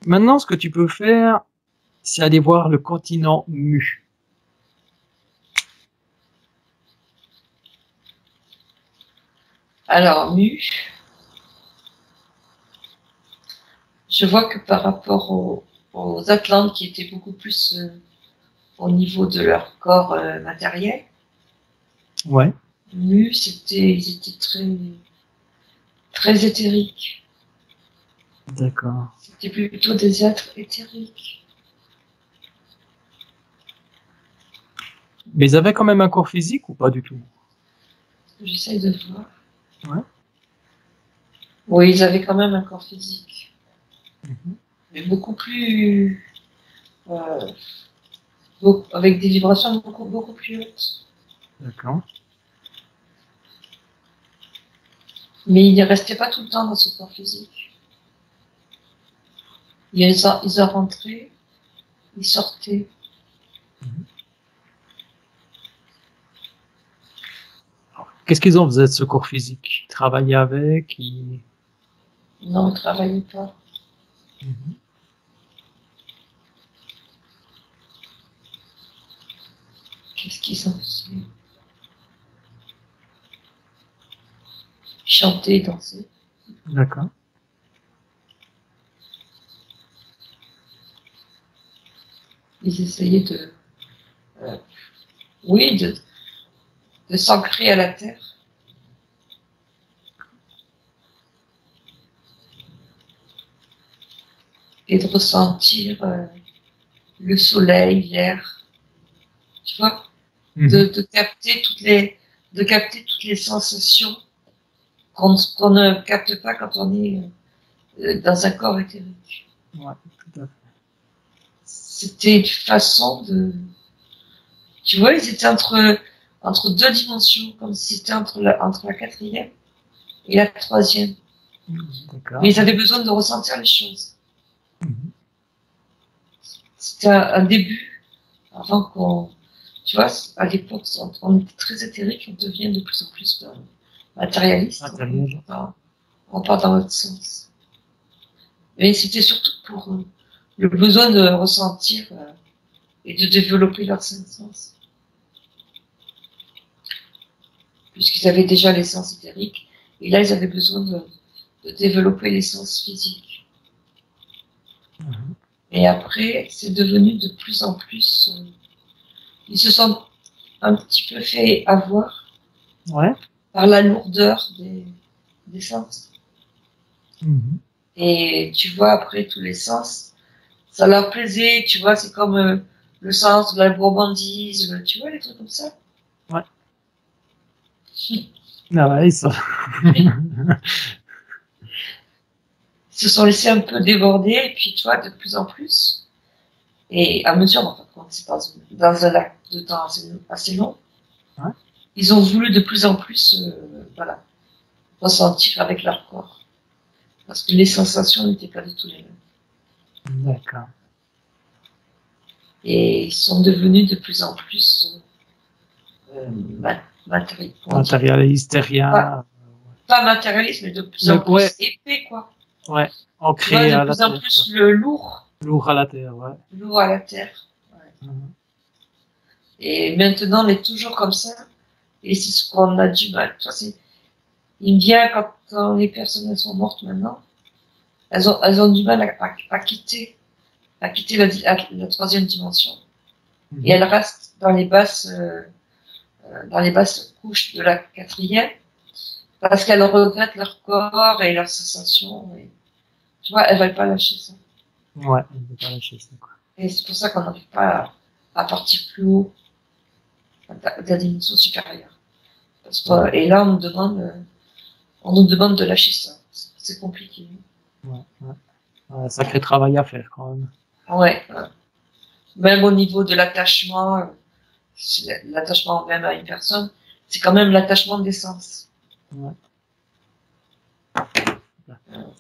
Maintenant, ce que tu peux faire, c'est aller voir le continent Mu. Alors, Mu, je vois que par rapport aux Atlantes qui étaient beaucoup plus au niveau de leur corps matériel, Ouais. Mu, ils étaient très éthériques. D'accord. C'était plutôt des êtres éthériques. Mais ils avaient quand même un corps physique ou pas du tout? J'essaye de voir. Ouais. Oui, ils avaient quand même un corps physique. Mhm. Mais beaucoup plus... euh, avec des vibrations beaucoup plus hautes. D'accord. Mais ils ne restaient pas tout le temps dans ce corps physique. Ils en rentraient, ils sortaient. Mhm. Qu'est-ce qu'ils en faisaient de ce corps physique? Ils travaillaient avec, Non, ils ne travaillaient pas. Mhm. Qu'est-ce qu'ils en faisaient? Ils chantaient, dansaient. D'accord. Ils essayaient euh, oui, de s'ancrer à la terre. Et de ressentir le soleil, l'air. Tu vois? Mhm. De capter toutes les sensations qu'on ne capte pas quand on est dans un corps éthérique. Ouais, tout à fait. C'était une façon de... Tu vois, ils étaient entre deux dimensions, comme si c'était entre la quatrième et la troisième. Mais D'accord. ils avaient besoin de ressentir les choses. Mhm. C'était un début, avant qu'on... Tu vois, à l'époque, on était très éthérique, on devient de plus en plus matérialiste. Matériel. On part dans l'autre sens. Mais c'était surtout pour le besoin de ressentir et de développer leurs cinq sens. Puisqu'ils avaient déjà les sens éthériques, et là, ils avaient besoin de développer les sens physiques. Mhm. Et après, c'est devenu de plus en plus... ils se sont un petit peu fait avoir Ouais. par la lourdeur des sens. Mhm. Et tu vois, après, tous les sens, ça leur plaisait, tu vois, c'est comme le sens de la gourmandise, tu vois, les trucs comme ça. Ouais. Ah ouais, ça. Ils se sont laissés un peu déborder, et puis, tu vois, de plus en plus, et à mesure, en fait, quand c'est dans un lac de temps assez long, Ouais. ils ont voulu de plus en plus, voilà, ressentir avec leur corps. Parce que les sensations n'étaient pas du tout les mêmes. D'accord. Et ils sont devenus de plus en plus Matérialiste, pas, terrien. pas matérialiste, mais de plus en Ouais, plus épais, quoi. ouais. Tu vois, Ancré de à la plus en terre, quoi. plus le lourd, Lourd à la terre, ouais. lourd à la terre. Ouais. Mhm. Et maintenant, on est toujours comme ça. Et c'est ce qu'on a du mal. Tu vois, il me vient quand les personnes elles sont mortes maintenant, elles ont du mal à quitter la troisième dimension. Et Mhm. elles restent dans les basses couches de la quatrième, parce qu'elles regrettent leur corps et leurs sensations. Et, tu vois, elles veulent pas lâcher ça. Ouais, on ne peut pas lâcher ça, quoi. Et c'est pour ça qu'on n'arrive pas à partir plus haut, à la dimension supérieure. Et là, on nous demande de lâcher ça. C'est compliqué. Ouais, ouais. Ouais, sacré travail à faire, quand même. Ouais. Même au niveau de l'attachement, l'attachement même à une personne, c'est quand même l'attachement des sens. Ouais.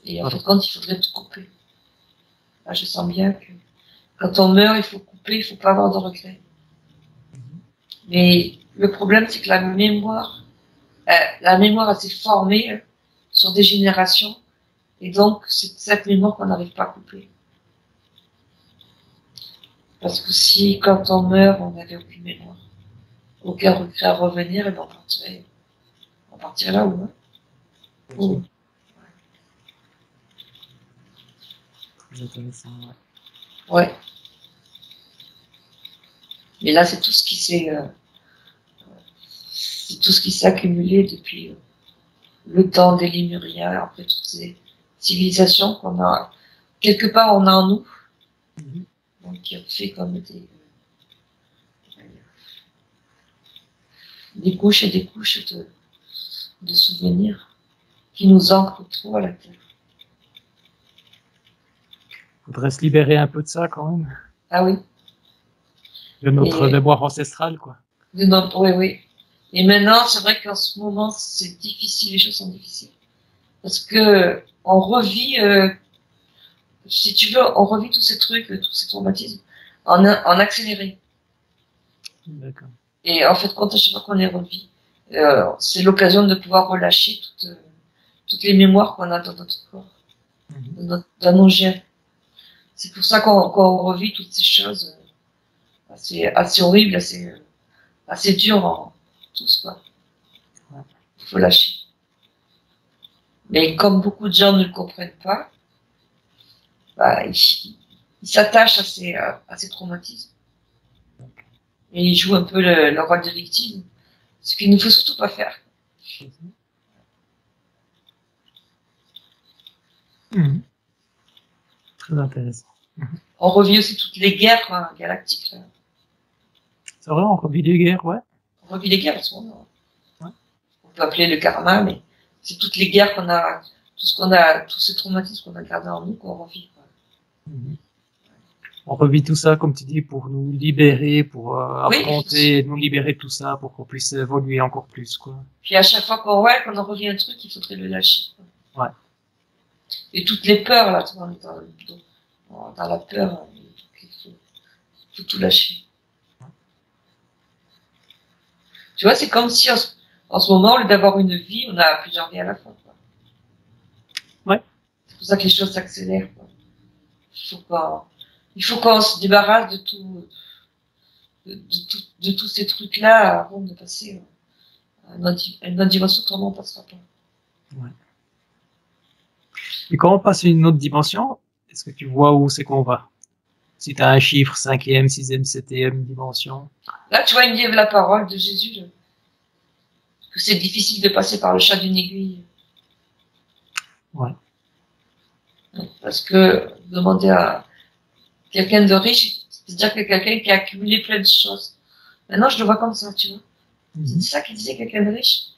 Et en fait, Pardon. quand il faudrait tout couper. Là, je sens bien que quand on meurt, il faut couper, il faut pas avoir de regrets. Mhm. Mais le problème, c'est que la mémoire, elle s'est formée sur des générations, et donc c'est cette mémoire qu'on n'arrive pas à couper. Parce que si, quand on meurt, on n'avait aucune mémoire, aucun regret à revenir, et ben on partirait là-haut. Hein. Oh. Très intéressant, ouais. Ouais. Mais là, c'est tout ce qui s'est accumulé depuis le temps des Lémuriens, après toutes ces civilisations qu'on a, quelque part, on a en nous, donc qui a fait comme des couches et des couches de souvenirs qui nous ancrent trop à la terre. Faudrait se libérer un peu de ça quand même, Ah oui. de notre mémoire ancestrale, quoi. Oui, oui. Et maintenant, c'est vrai qu'en ce moment, c'est difficile, les choses sont difficiles. Parce que on revit, si tu veux, on revit tous ces trucs, tous ces traumatismes en accéléré. D'accord. Et en fait, quand à chaque fois qu'on les revit, c'est l'occasion de pouvoir relâcher toutes les mémoires qu'on a dans notre corps, dans nos gènes. C'est pour ça qu'on revit toutes ces choses assez horribles, assez dures en tous, quoi. Il faut lâcher. Mais comme beaucoup de gens ne le comprennent pas, bah, ils s'attachent à ces traumatismes. Et ils jouent un peu le rôle de victime. Ce qu'il ne faut surtout pas faire. Très intéressant. On revit aussi toutes les guerres galactiques. Là. C'est vrai, on revit des guerres, ouais. On revit les guerres en ce moment. Ouais. On peut appeler le karma, mais c'est toutes les guerres qu'on a, tous ces traumatismes qu'on a gardés en nous qu'on revit. On revit tout ça, comme tu dis, pour nous libérer, pour affronter, nous libérer de tout ça, pour qu'on puisse évoluer encore plus, quoi. Puis à chaque fois qu'on en revit un truc, il faudrait le lâcher. Quoi. Ouais. Et toutes les peurs, là, on est dans la peur, il faut tout lâcher. Tu vois, c'est comme si en ce moment, au lieu d'avoir une vie, on a plusieurs vies à la fois. Quoi. Ouais. C'est pour ça que les choses s'accélèrent. Il faut qu'on se débarrasse de tous ces trucs-là avant de passer à une autre dimension, autrement on ne passera pas. Ouais. Et quand on passe à une autre dimension, est-ce que tu vois où c'est qu'on va? Si tu as un chiffre, 5e, 6e, 7e dimension. Là, tu vois, il me dit la parole de Jésus, que c'est difficile de passer par le chat d'une aiguille. Ouais. Parce que demander à quelqu'un de riche, c'est-à-dire que quelqu'un qui a accumulé plein de choses. Maintenant, je le vois comme ça, tu vois. C'est ça qu'il disait, quelqu'un de riche.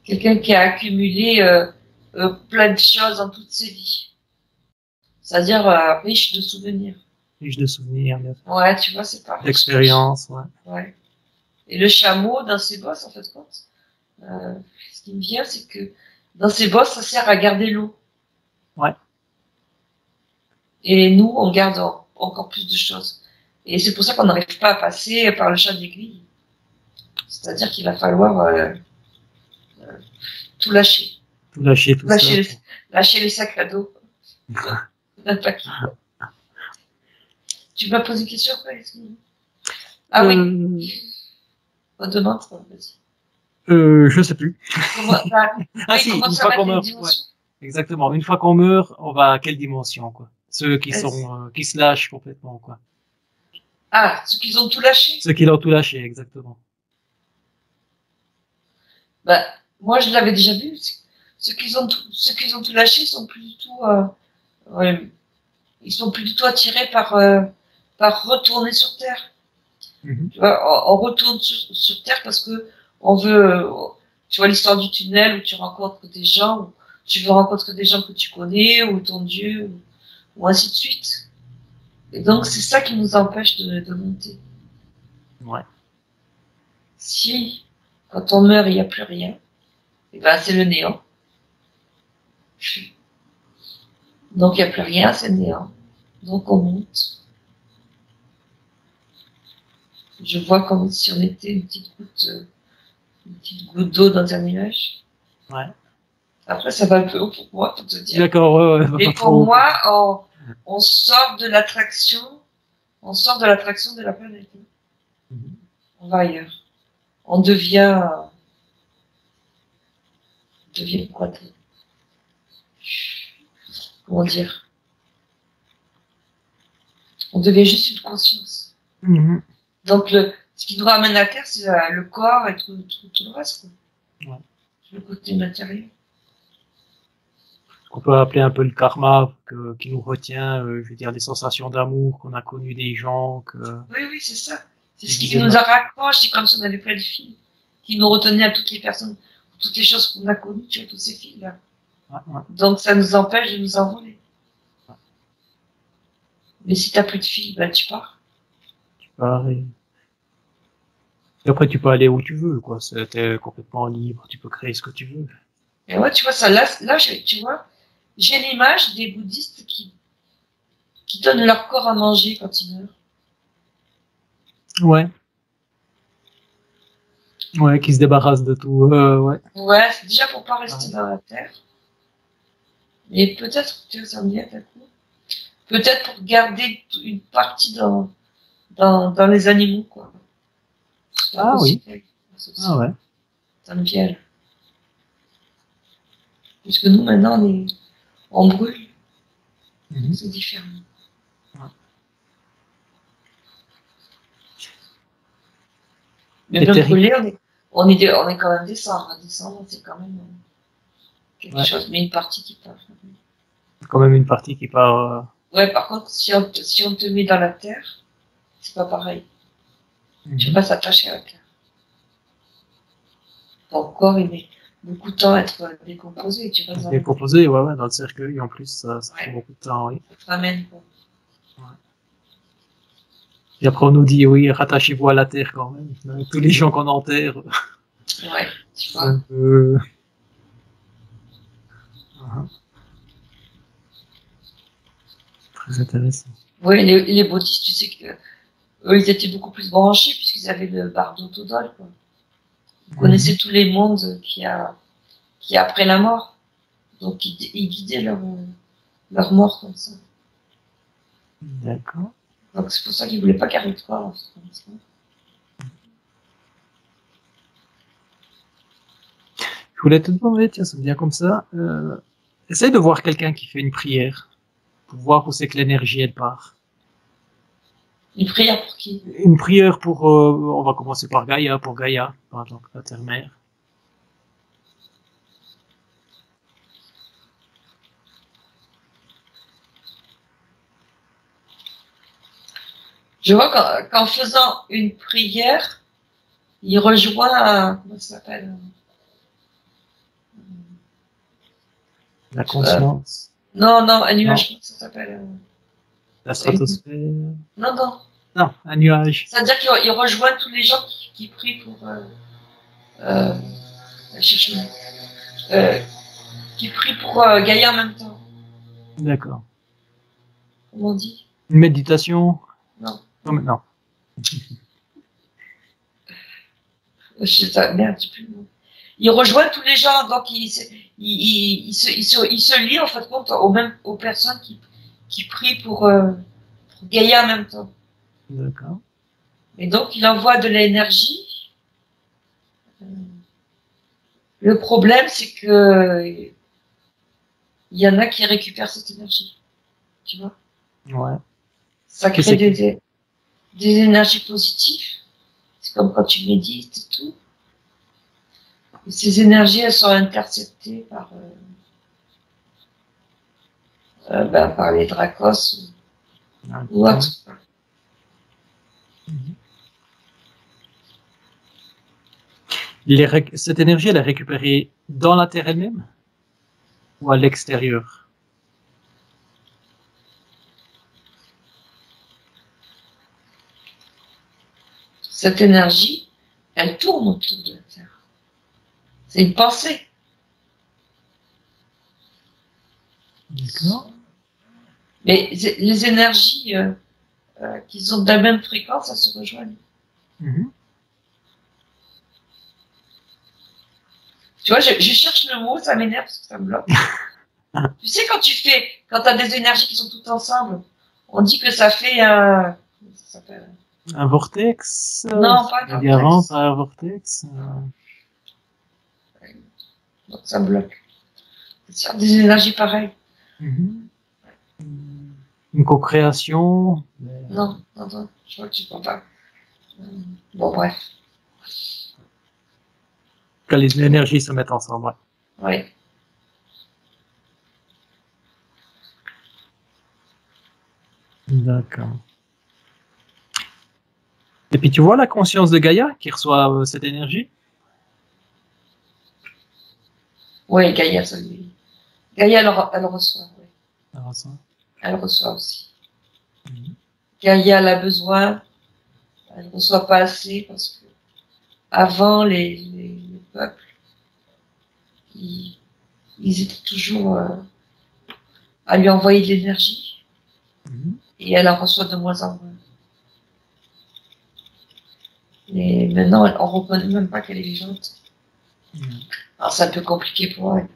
Quelqu'un qui a accumulé plein de choses dans toutes ses vies. C'est-à-dire riche de souvenirs. Riche de souvenirs, bien sûr. Ouais, tu vois, c'est pas riche. D'expérience, ouais. Ouais. Et le chameau, dans ses bosses, en fait, ce qui me vient, c'est que dans ses bosses, ça sert à garder l'eau. Ouais. Et nous, on garde encore plus de choses. Et c'est pour ça qu'on n'arrive pas à passer par le chat d'aiguille. C'est-à-dire qu'il va falloir tout lâcher. Tout lâcher, tout lâcher ça. Lâcher les sacs à dos. Tu m'as posé une question, quoi, Ah oui. On demande, vas-y. Je sais plus. Si, une fois qu'on meurt. Ouais. Exactement. Une fois qu'on meurt, on va à quelle dimension, quoi? Ceux qui qui se lâchent complètement, quoi. Ah, ceux qui ont tout lâché? Ceux qui l'ont tout lâché, exactement. Bah, moi, je l'avais déjà vu. Ceux qui ont tout lâché sont plus du tout, ils sont plus du tout attirés par retourner sur Terre. Tu vois, on retourne sur Terre parce que on veut, tu vois l'histoire du tunnel où tu rencontres des gens, où tu veux rencontrer des gens que tu connais, ou ton Dieu, ou ainsi de suite. Et donc, c'est ça qui nous empêche de monter. Ouais. Si, quand on meurt, il n'y a plus rien, et ben, c'est le néant. Donc, il n'y a plus rien, c'est le néant. Donc, on monte. Je vois comme si on était une petite goutte d'eau dans un nuage. Ouais. Après, ça va un peu haut pour moi, pour te dire. D'accord, ouais. Mais pour moi, on sort de l'attraction On sort de l'attraction de la planète. Mhm. On va ailleurs. On devient quoi? Comment dire? On devient juste une conscience. Mhm. Donc, ce qui nous ramène à terre, c'est le corps et tout le reste, quoi. Ouais. Le côté matériel. Ce qu'on peut appeler un peu le karma qui nous retient, je veux dire, les sensations d'amour qu'on a connues des gens, Oui, c'est ça. C'est je ce qui disais, nous raccroche. C'est comme si on avait plein de fils qui nous retenaient à toutes les personnes, toutes les choses qu'on a connues, tu vois, tous ces fils-là. ouais. Donc, ça nous empêche de nous envoler. Mais si t'as plus de fils, ben, tu pars. Tu pars et après tu peux aller où tu veux, quoi. T'es complètement libre, tu peux créer ce que tu veux. Et ouais, tu vois, ça, là, tu vois, j'ai l'image des bouddhistes qui donnent leur corps à manger quand ils meurent. Ouais. Ouais, qui se débarrasse de tout. Ouais. Ouais, c'est déjà pour pas rester dans la terre. Et peut-être, tu vois, ça me vient d'un coup. Peut-être pour garder une partie dans les animaux, quoi. C'est pas Ah oui. possible. Ah ouais. Ça me vient. Puisque nous, maintenant, on brûle. Mhm. C'est différent. Ouais. Mais Et même brûler, on est quand même descendre. Descendre, c'est quand même quelque ouais. chose, mais une partie qui part. Quand même une partie qui part. Ouais, par contre, si on te met dans la terre, c'est pas pareil. Tu peux Mhm. pas s'attacher à la terre. Ton corps, il met beaucoup de temps à être décomposé. Tu restes dans la terre. Décomposé, ouais, dans le cercueil, en plus, ça prend Ouais, beaucoup de temps, oui. ça te ramène, quoi. Ouais. Et après, on nous dit, oui, rattachez-vous à la terre quand même. Tous les gens qu'on enterre, Ouais, tu c'est vois. un peu. Très intéressant. Oui, les bouddhistes, tu sais que eux, ils étaient beaucoup plus branchés puisqu'ils avaient le bardo todol, quoi. Ils connaissaient tous les mondes qu'il y a après la mort. Donc, ils guidaient leur mort comme ça. D'accord. Donc, c'est pour ça qu'ils voulaient pas carrer de corps, en fait. Je voulais te demander, tiens, ça me vient comme ça. Essaye de voir quelqu'un qui fait une prière pour voir où c'est que l'énergie elle part. Une prière pour qui? Une prière pour, on va commencer par Gaïa, pour Gaïa, par exemple, la terre-mère. Je vois qu'en faisant une prière, il rejoint, comment ça s'appelle? La Euh, conscience, non, un non, nuage, comment ça s'appelle? la stratosphère, Non. non, un nuage. C'est-à-dire qu'il rejoint tous les gens qui prient pour, euh, cherche-moi. Euh, qui prient pour Gaïa en même temps. D'accord. Comment on dit? Une méditation, Non. non. Je sais pas, merde, je sais plus le mot. Il rejoint tous les gens, donc il se lie en fait compte aux personnes qui prient pour Gaïa en même temps. D'accord. Et donc il envoie de l'énergie. Le problème, c'est que il y en a qui récupèrent cette énergie. Tu vois? Ouais. Ça Qui crée c'est qui? des énergies positives. C'est comme quand tu médites et tout. Et ces énergies, elles sont interceptées par les Dracos ou Ouais. autres. Cette énergie, elle est récupérée dans la Terre elle-même ou à l'extérieur? Cette énergie, elle tourne autour de la Terre. C'est une pensée. D'accord. Mais les énergies qui sont de la même fréquence, elles se rejoignent. Mhm. Tu vois, je cherche le mot, ça m'énerve parce que ça me bloque. Tu sais, quand tu as des énergies qui sont toutes ensemble, on dit que ça fait Ça s'appelle. Un vortex? Non, pas On dit avant, vortex. pas un vortex. Donc ça bloque. C'est des énergies pareilles. Mhm. Une co-création. Non, non, non, je crois que tu peux pas. Bon, bref. Que les énergies se mettent ensemble. Ouais. Oui. D'accord. Et puis tu vois la conscience de Gaïa qui reçoit cette énergie? Oui, Gaïa, ça lui. Gaïa, elle reçoit, oui. Alors, ça. Elle reçoit aussi. Mhm. Gaïa, elle a besoin. Elle ne reçoit pas assez parce que avant, les peuples, ils, ils étaient toujours à lui envoyer de l'énergie Mhm. et elle en reçoit de moins en moins. Et maintenant, on ne reconnaît même pas qu'elle est vivante. Mhm. Alors, c'est un peu compliqué pour elle.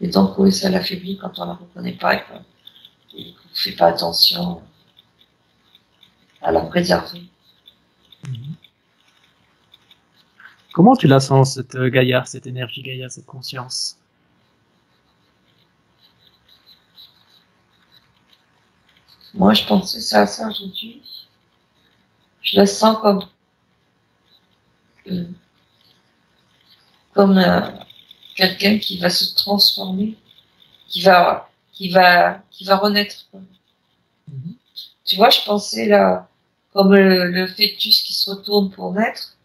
Et donc, oui, ça l'affaiblit quand on ne la reconnaît pas et qu'on ne fait pas attention à la préserver. Mhm. Comment tu la sens, cette Gaïa, cette énergie Gaïa, cette conscience? Moi, je pensais ça à ça aujourd'hui. Je la sens euh, comme quelqu'un qui va se transformer, qui va renaître. Quoi. Mhm. Tu vois, je pensais là, comme le fœtus qui se retourne pour naître.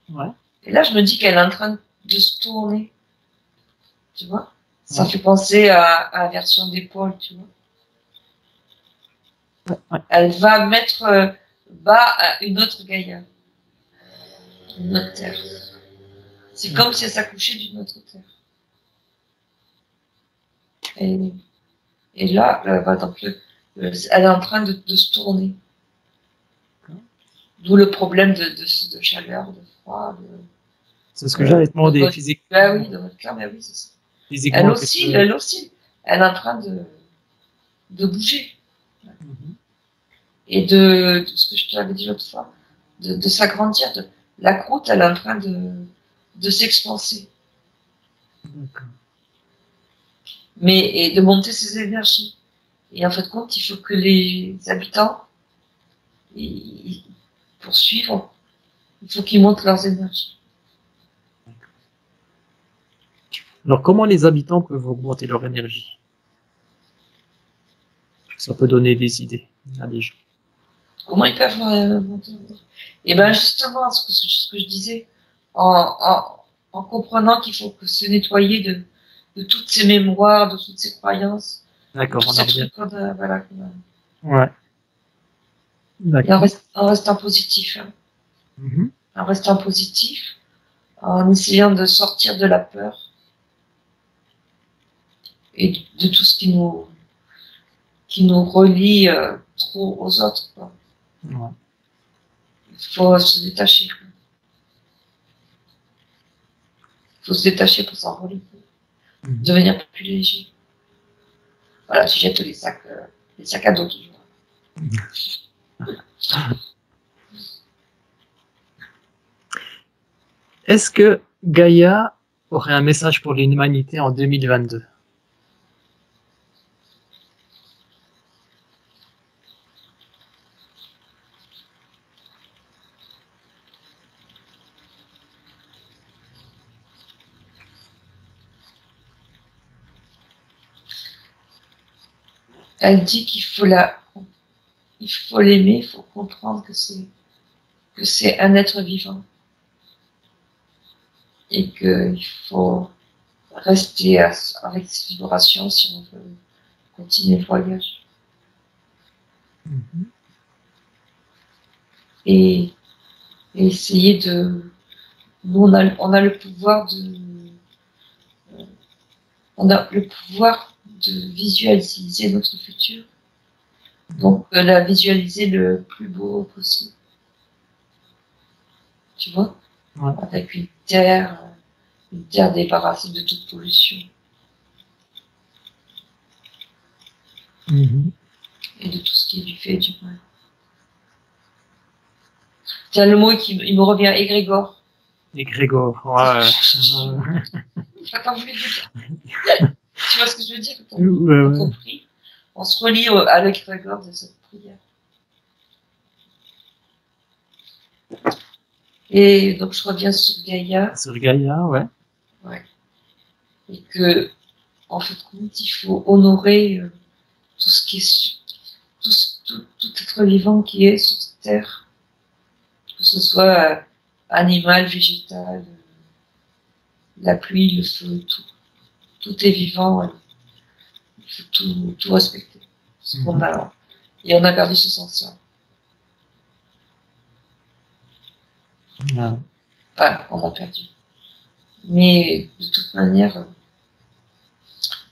Ouais. Et là, je me dis qu'elle est en train de se tourner. Tu vois? Ça Ouais. fait penser à la version d'épaule, tu vois. Ouais. Elle va mettre bas à une autre Gaïa, une autre terre. C'est comme si elle s'accouchait d'une autre terre. Et, et là, donc, elle est en train de se tourner. D'où le problème de chaleur, de froid, C'est ce que j'allais te demander. ben oui, Physiquement, de votre cœur, ben oui, c'est ça. physiquement, qu'est-ce que... Elle aussi, elle est en train de bouger. Mhm. Et de ce que je te l'avais dit l'autre fois, de s'agrandir. La croûte, elle est en train de s'expanser. D'accord. Et de monter ses énergies. Et en fait, compte, il faut que les habitants, pour suivre, il faut qu'ils montent leurs énergies. Alors, comment les habitants peuvent augmenter leur énergie? Ça peut donner des idées à des gens. Comment ils peuvent monter? Et ben justement, ce que je disais, en comprenant qu'il faut que se nettoyer de toutes ces mémoires, de toutes ces croyances, de D'accord, tous on en ces revient. trucs qu'on a, voilà, Ouais, et d'accord. en restant positif, hein, Mhm. en restant positif, en essayant de sortir de la peur et de tout ce qui nous relie trop aux autres. Quoi. Ouais. Il faut se détacher. Il faut se détacher pour s'envoler, Mhm. devenir plus léger. Voilà, tu jettes les sacs à dos toujours. Est-ce que Gaïa aurait un message pour l'humanité en 2022? Elle dit il faut l'aimer, il faut comprendre que c'est un être vivant et qu'il faut rester avec ses vibrations si on veut continuer le voyage. Mhm. Et, et essayer de, nous on a le pouvoir on a le pouvoir de visualiser notre futur. Donc, la visualiser le plus beau possible. Tu vois? Ouais. Avec une terre débarrassée de toute pollution. Et de tout ce qui lui fait du mal. Tiens, le mot qui il me revient, égrégore. Égrégore, ouais. Attends, je vais dire. Tu vois ce que je veux dire quand Ouais. on prie, on se relie à l'égrégore de cette prière. Et donc je reviens sur Gaïa. Sur Gaïa, ouais. Ouais. Et que, en fait, compte, il faut honorer tout ce qui est tout être vivant qui est sur cette terre, que ce soit animal, végétal, la pluie, le feu, tout est vivant. Il faut tout respecter. Ce qu'on a, et on a perdu ce sens-là. Enfin, on a perdu. Mais de toute manière,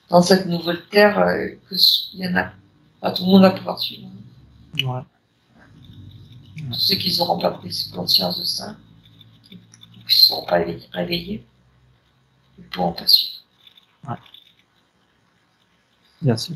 dans cette nouvelle terre, il y en a pas tout le monde va pouvoir suivre. Ouais. Tous ceux qui n'auront pas pris conscience de ça, qui ne seront pas réveillés, ils ne pourront pas suivre. Ouais. Bien sûr.